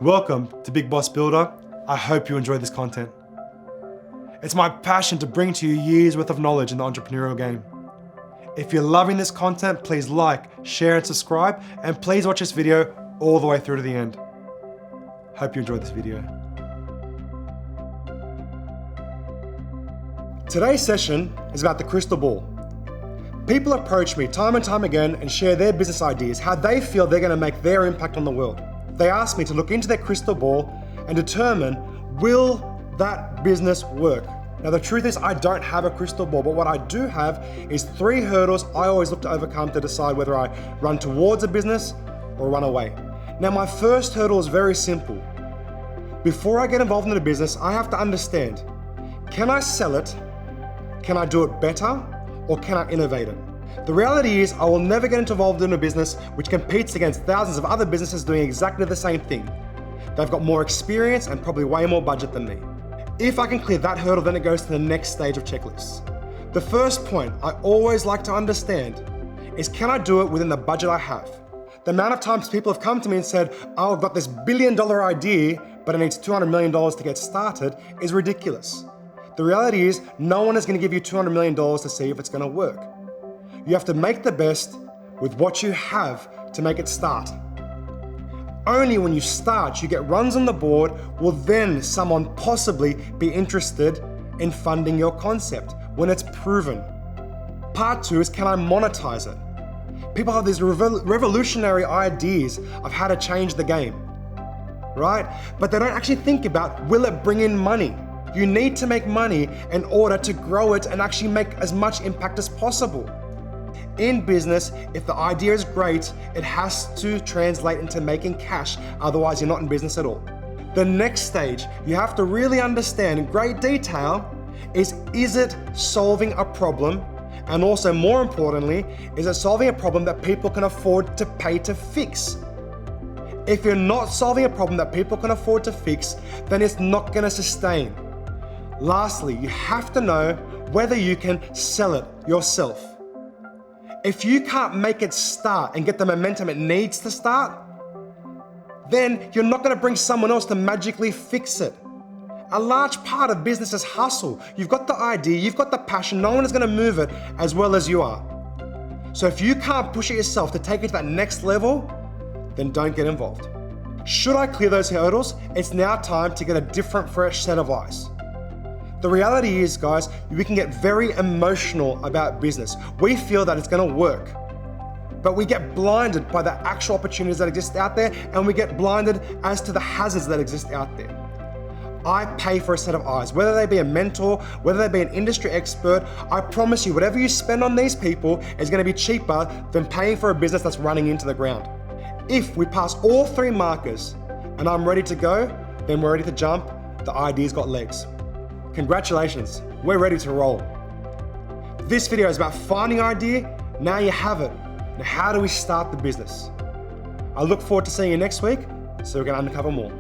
Welcome to Big Boss Builder. I hope you enjoy this content. It's my passion to bring to you years worth of knowledge in the entrepreneurial game. If you're loving this content, please like, share, and subscribe, and please watch this video all the way through to the end. Hope you enjoyed this video. Today's session is about the crystal ball. People approach me time and time again and share their business ideas, how they feel they're going to make their impact on the world. They ask me to look into their crystal ball and determine, will that business work? Now the truth is I don't have a crystal ball, but what I do have is 3 hurdles I always look to overcome to decide whether I run towards a business or run away. Now my first hurdle is very simple. Before I get involved in a business, I have to understand, can I sell it? Can I do it better? Or can I innovate it? The reality is I will never get involved in a business which competes against thousands of other businesses doing exactly the same thing. They've got more experience and probably way more budget than me. If I can clear that hurdle, then it goes to the next stage of checklists. The first point I always like to understand is, can I do it within the budget I have? The amount of times people have come to me and said, oh, I've got this $1 billion idea, but it needs $200 million to get started, is ridiculous. The reality is no one is going to give you $200 million to see if it's going to work. You have to make the best with what you have to make it start. Only when you start, you get runs on the board, will then someone possibly be interested in funding your concept when it's proven. Part 2 is, can I monetize it? People have these revolutionary ideas of how to change the game, right? But they don't actually think about, will it bring in money? You need to make money in order to grow it and actually make as much impact as possible. In business, if the idea is great, it has to translate into making cash, otherwise you're not in business at all. The next stage you have to really understand in great detail is it solving a problem? And also more importantly, is it solving a problem that people can afford to pay to fix? If you're not solving a problem that people can afford to fix, then it's not going to sustain. Lastly, you have to know whether you can sell it yourself. If you can't make it start and get the momentum it needs to start, then you're not going to bring someone else to magically fix it. A large part of business is hustle. You've got the idea, you've got the passion, no one is going to move it as well as you are. So if you can't push it yourself to take it to that next level, then don't get involved. Should I clear those hurdles? It's now time to get a different, fresh set of eyes. The reality is, guys, we can get very emotional about business. We feel that it's going to work, but we get blinded by the actual opportunities that exist out there, and we get blinded as to the hazards that exist out there. I pay for a set of eyes, whether they be a mentor, whether they be an industry expert. I promise you, whatever you spend on these people is going to be cheaper than paying for a business that's running into the ground. If we pass all 3 markers and I'm ready to go, then we're ready to jump. The idea's got legs. Congratulations, we're ready to roll. This video is about finding an idea, now you have it. Now how do we start the business? I look forward to seeing you next week so we can uncover more.